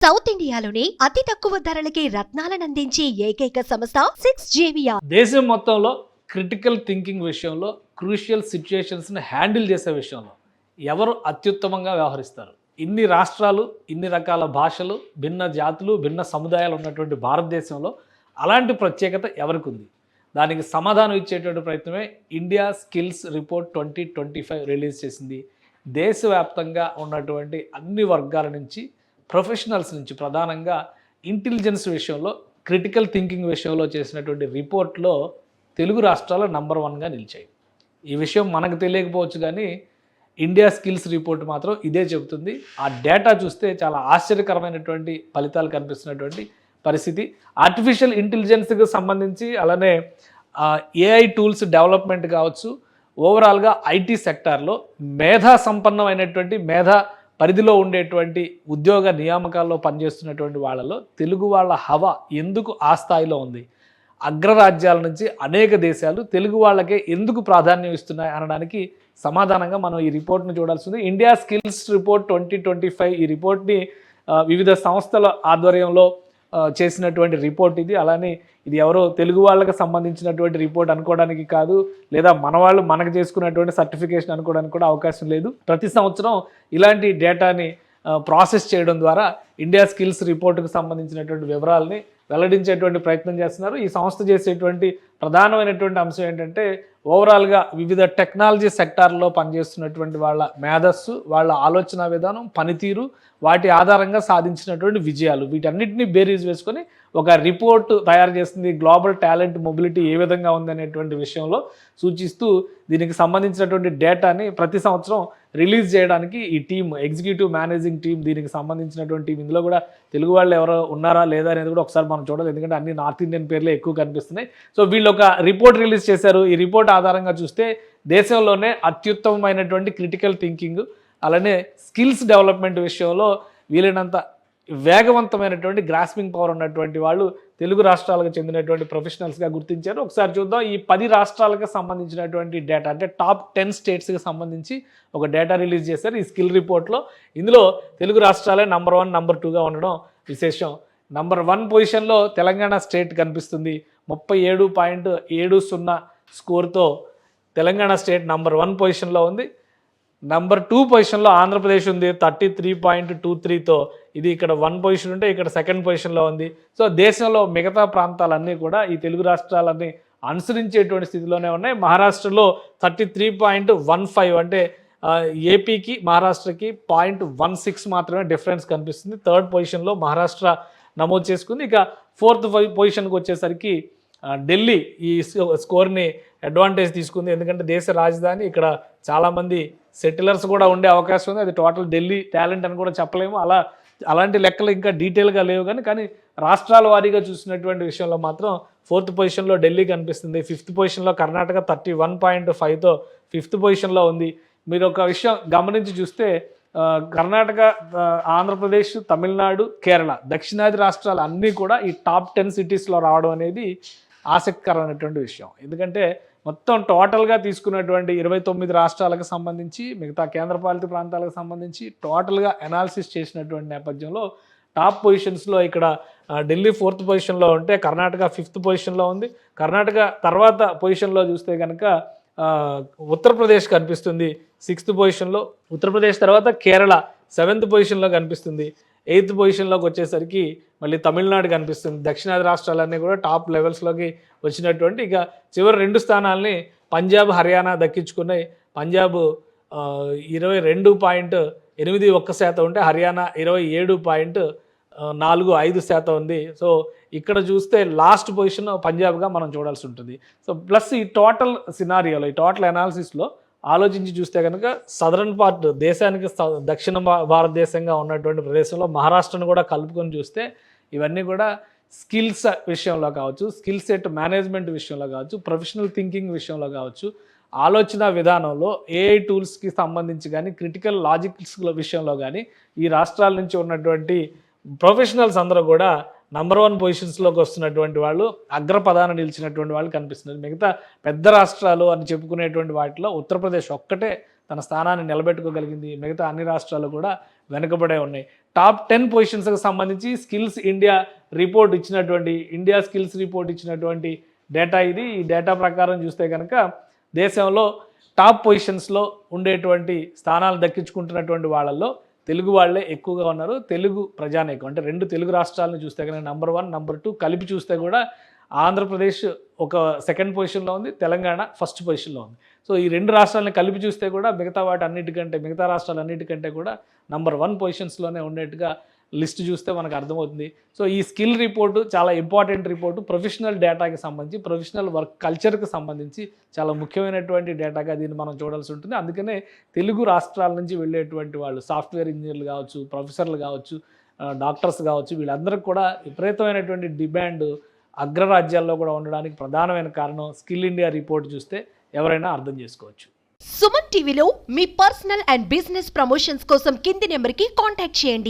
South ఇండియాలోని అతి తక్కువ ధరలకి రత్నాలనందించే ఏకైక సంస్థ 6JVR. దేశం మొత్తంలో క్రిటికల్ థింకింగ్ విషయంలో, క్రూషియల్ సిచ్యుయేషన్స్ని హ్యాండిల్ చేసే విషయంలో ఎవరు అత్యుత్తమంగా వ్యవహరిస్తారు? ఇన్ని రాష్ట్రాలు, ఇన్ని రకాల భాషలు, భిన్న జాతులు, భిన్న సముదాయాలు ఉన్నటువంటి భారతదేశంలో అలాంటి ప్రత్యేకత ఎవరికి ఉంది? దానికి సమాధానం ఇచ్చేటువంటి ప్రయత్నమే ఇండియా స్కిల్స్ రిపోర్ట్ 2025 రిలీజ్ చేసింది. దేశవ్యాప్తంగా ఉన్నటువంటి అన్ని వర్గాల నుంచి, ప్రొఫెషనల్స్ నుంచి, ప్రధానంగా ఇంటెలిజెన్స్ విషయంలో, క్రిటికల్ థింకింగ్ విషయంలో చేసినటువంటి రిపోర్ట్లో తెలుగు రాష్ట్రాలు నంబర్ 1గా నిలిచాయి. ఈ విషయం మనకు తెలియకపోవచ్చు, కానీ ఇండియా స్కిల్స్ రిపోర్ట్ మాత్రం ఇదే చెబుతుంది. ఆ డేటా చూస్తే చాలా ఆశ్చర్యకరమైనటువంటి ఫలితాలు కనిపిస్తున్నటువంటి పరిస్థితి. ఆర్టిఫిషియల్ ఇంటెలిజెన్స్కి సంబంధించి, అలానే ఏఐ టూల్స్ డెవలప్మెంట్ కావచ్చు, ఓవరాల్గా ఐటీ సెక్టార్లో మేధా సంపన్నమైనటువంటి, మేధా పరిధిలో ఉండేటువంటి ఉద్యోగ నియామకాల్లో పనిచేస్తున్నటువంటి వాళ్ళలో తెలుగు వాళ్ళ హవా ఎందుకు ఆ స్థాయిలో ఉంది? అగ్రరాజ్యాల నుంచి అనేక దేశాలు తెలుగు వాళ్ళకే ఎందుకు ప్రాధాన్యం ఇస్తున్నాయి అనడానికి సమాధానంగా మనం ఈ రిపోర్ట్ను చూడాల్సింది. ఇండియా స్కిల్స్ రిపోర్ట్ 2025 ఈ రిపోర్ట్ని వివిధ సంస్థల ఆధ్వర్యంలో చేసినటువంటి రిపోర్ట్ ఇది. అలానే ఇది ఎవరో తెలుగు వాళ్ళకి సంబంధించినటువంటి రిపోర్ట్ అనుకోవడానికి కాదు, లేదా మన వాళ్ళు మనకు చేసుకున్నటువంటి సర్టిఫికేషన్ అనుకోవడానికి కూడా అవకాశం లేదు. ప్రతి సంవత్సరం ఇలాంటి డేటాని ప్రాసెస్ చేయడం ద్వారా ఇండియా స్కిల్స్ రిపోర్టుకు సంబంధించినటువంటి వివరాలని వెల్లడించేటువంటి ప్రయత్నం చేస్తున్నారు. ఈ సంస్థ చేసేటువంటి ప్రధానమైనటువంటి అంశం ఏంటంటే, ఓవరాల్గా వివిధ టెక్నాలజీ సెక్టార్లో పనిచేస్తున్నటువంటి వాళ్ళ మేధస్సు, వాళ్ళ ఆలోచన విధానం, పనితీరు, వాటి ఆధారంగా సాధించినటువంటి విజయాలు, వీటన్నిటిని బేరీజ్ వేసుకొని ఒక రిపోర్ట్ తయారు చేస్తుంది. గ్లోబల్ టాలెంట్ మొబిలిటీ ఏ విధంగా ఉందనేటువంటి విషయంలో సూచిస్తూ దీనికి సంబంధించినటువంటి డేటాని ప్రతి సంవత్సరం రిలీజ్ చేయడానికి ఈ టీమ్, ఎగ్జిక్యూటివ్ మేనేజింగ్ టీం, దీనికి సంబంధించినటువంటి టీం, ఇందులో కూడా తెలుగు వాళ్ళు ఎవరో ఉన్నారా లేదా అనేది కూడా ఒకసారి మనం చూడాలి, ఎందుకంటే అన్ని నార్త్ ఇండియన్ పేర్లే ఎక్కువ కనిపిస్తున్నాయి. సో వీళ్ళు ఒక రిపోర్ట్ రిలీజ్ చేశారు. ఈ రిపోర్ట్ ఆధారంగా చూస్తే దేశంలోనే అత్యుత్తమమైనటువంటి క్రిటికల్ థింకింగ్, అలానే స్కిల్స్ డెవలప్మెంట్ విషయంలో వీలైనంత వేగవంతమైనటువంటి గ్రాస్పింగ్ పవర్ ఉన్నటువంటి వాళ్ళు తెలుగు రాష్ట్రాలకు చెందినటువంటి ప్రొఫెషనల్స్గా గుర్తించారు. ఒకసారి చూద్దాం ఈ 10 రాష్ట్రాలకు సంబంధించినటువంటి డేటా, అంటే టాప్ 10 స్టేట్స్కి సంబంధించి ఒక డేటా రిలీజ్ చేశారు ఈ స్కిల్ రిపోర్ట్లో. ఇందులో తెలుగు రాష్ట్రాలే నంబర్ 1, నంబర్ 2గా ఉండడం విశేషం. నంబర్ 1 పొజిషన్లో తెలంగాణ స్టేట్ కనిపిస్తుంది. 37.70 స్కోర్తో తెలంగాణ స్టేట్ నంబర్ 1 పొజిషన్లో ఉంది. నంబర్ 2 పొజిషన్లో ఆంధ్రప్రదేశ్ ఉంది 33.23తో. ఇది ఇక్కడ 1 పొజిషన్ ఉంటే ఇక్కడ 2nd పొజిషన్లో ఉంది. సో దేశంలో మిగతా ప్రాంతాలన్నీ కూడా ఈ తెలుగు రాష్ట్రాలన్నీ అనుసరించేటువంటి స్థితిలోనే ఉన్నాయి. మహారాష్ట్రలో 33.15, అంటే ఏపీకి మహారాష్ట్రకి 0.16 మాత్రమే డిఫరెన్స్ కనిపిస్తుంది. 3rd పొజిషన్లో మహారాష్ట్ర నమోదు చేసుకుంది. ఇక 4th పొజిషన్కి వచ్చేసరికి ఢిల్లీ ఈ స్కోర్ని అడ్వాంటేజ్ తీసుకుంది, ఎందుకంటే దేశ రాజధాని, ఇక్కడ చాలామంది సెటిలర్స్ కూడా ఉండే అవకాశం ఉంది. అది టోటల్ ఢిల్లీ టాలెంట్ అని కూడా చెప్పలేము. అలాంటి లెక్కలు ఇంకా డీటెయిల్గా లేవు, కానీ రాష్ట్రాల వారీగా చూసినటువంటి విషయంలో మాత్రం 4th పొజిషన్లో ఢిల్లీ కనిపిస్తుంది. 5th పొజిషన్లో కర్ణాటక 31.5తో 5th పొజిషన్లో ఉంది. మీరు ఒక విషయం గమనించి చూస్తే కర్ణాటక, ఆంధ్రప్రదేశ్, తమిళనాడు, కేరళ, దక్షిణాది రాష్ట్రాలు అన్నీ కూడా ఈ టాప్ 10 సిటీస్లో రావడం అనేది ఆసక్తికరమైనటువంటి విషయం. ఎందుకంటే మొత్తం టోటల్గా తీసుకున్నటువంటి 29 రాష్ట్రాలకు సంబంధించి, మిగతా కేంద్రపాలిత ప్రాంతాలకు సంబంధించి టోటల్గా అనాలిసిస్ చేసినటువంటి నేపథ్యంలో టాప్ పొజిషన్స్లో ఇక్కడ ఢిల్లీ 4th పొజిషన్లో ఉంటే కర్ణాటక 5th పొజిషన్లో ఉంది. కర్ణాటక తర్వాత పొజిషన్లో చూస్తే కనుక ఉత్తరప్రదేశ్ కనిపిస్తుంది 6th పొజిషన్లో. ఉత్తరప్రదేశ్ తర్వాత కేరళ 7th పొజిషన్లో కనిపిస్తుంది. 8th పొజిషన్లోకి వచ్చేసరికి మళ్ళీ తమిళనాడు కనిపిస్తుంది. దక్షిణాది రాష్ట్రాలన్నీ కూడా టాప్ లెవెల్స్లోకి వచ్చినటువంటి, ఇక చివరి 2 స్థానాల్ని పంజాబ్, హర్యానా దక్కించుకున్నాయి. పంజాబ్ 22.81% ఉంటే హర్యానా 27.45% ఉంది. సో ఇక్కడ చూస్తే లాస్ట్ పొజిషన్ పంజాబ్గా మనం చూడాల్సి ఉంటుంది. సో ప్లస్ ఈ టోటల్ సినారియోలో, ఈ టోటల్ అనాలిసిస్లో ఆలోచించి చూస్తే కనుక సదరన్ పార్ట్, దేశానికి దక్షిణ భారతదేశంగా ఉన్నటువంటి ప్రదేశంలో మహారాష్ట్రను కూడా కలుపుకొని చూస్తే ఇవన్నీ కూడా స్కిల్స్ విషయంలో కావచ్చు, స్కిల్ సెట్ మేనేజ్మెంట్ విషయంలో కావచ్చు, ప్రొఫెషనల్ థింకింగ్ విషయంలో కావచ్చు, ఆలోచన విధానంలో ఏఐ టూల్స్కి సంబంధించి కానీ, క్రిటికల్ లాజిక్స్ విషయంలో కానీ ఈ రాష్ట్రాల నుంచి ఉన్నటువంటి ప్రొఫెషనల్స్ అందరూ కూడా నంబర్ 1 పొజిషన్స్లోకి వస్తున్నటువంటి వాళ్ళు, అగ్రపదాన నిలిచినటువంటి వాళ్ళు కనిపిస్తున్నారు. మిగతా పెద్ద రాష్ట్రాలు అని చెప్పుకునేటువంటి వాటిలో ఉత్తరప్రదేశ్ ఒక్కటే తన స్థానాన్ని నిలబెట్టుకోగలిగింది. మిగతా అన్ని రాష్ట్రాలు కూడా వెనుకబడే ఉన్నాయి. టాప్ 10 పొజిషన్స్కి సంబంధించి ఇండియా స్కిల్స్ రిపోర్ట్ ఇచ్చినటువంటి డేటా ఇది. ఈ డేటా ప్రకారం చూస్తే కనుక దేశంలో టాప్ పొజిషన్స్లో ఉండేటువంటి స్థానాలు దక్కించుకుంటున్నటువంటి వాళ్ళల్లో తెలుగు వాళ్ళే ఎక్కువగా ఉన్నారు. తెలుగు ప్రజానీకం అంటే 2 తెలుగు రాష్ట్రాలను చూస్తే కనుక నెంబర్ 1, నెంబర్ 2 కలిపి చూస్తే కూడా ఆంధ్రప్రదేశ్ ఒక సెకండ్ పొజిషన్లో ఉంది, తెలంగాణ ఫస్ట్ పొజిషన్లో ఉంది. సో ఈ 2 రాష్ట్రాలను కలిపి చూస్తే కూడా మిగతా రాష్ట్రాలన్నిటికంటే కూడా నెంబర్ 1 పొజిషన్స్లోనే ఉండేట్టుగా లిస్ట్ చూస్తే మనకు అర్థమవుతుంది. సో ఈ స్కిల్ రిపోర్టు చాలా ఇంపార్టెంట్ రిపోర్టు. ప్రొఫెషనల్ డేటాకి సంబంధించి, ప్రొఫెషనల్ వర్క్ కల్చర్కి సంబంధించి చాలా ముఖ్యమైనటువంటి డేటాగా దీన్ని మనం చూడాల్సి ఉంటుంది. అందుకనే తెలుగు రాష్ట్రాల నుంచి వెళ్ళేటువంటి వాళ్ళు సాఫ్ట్వేర్ ఇంజనీర్లు కావచ్చు, ప్రొఫెసర్లు కావచ్చు, డాక్టర్స్ కావచ్చు, వీళ్ళందరికీ కూడా విపరీతమైనటువంటి డిమాండ్ అగ్రరాజ్యాల్లో కూడా ఉండడానికి ప్రధానమైన కారణం స్కిల్ ఇండియా రిపోర్ట్ చూస్తే ఎవరైనా అర్థం చేసుకోవచ్చు. సుమన్ టీవీలో మీ పర్సనల్ అండ్ బిజినెస్ ప్రమోషన్స్ కోసం కింది నెంబర్కి కాంటాక్ట్ చేయండి.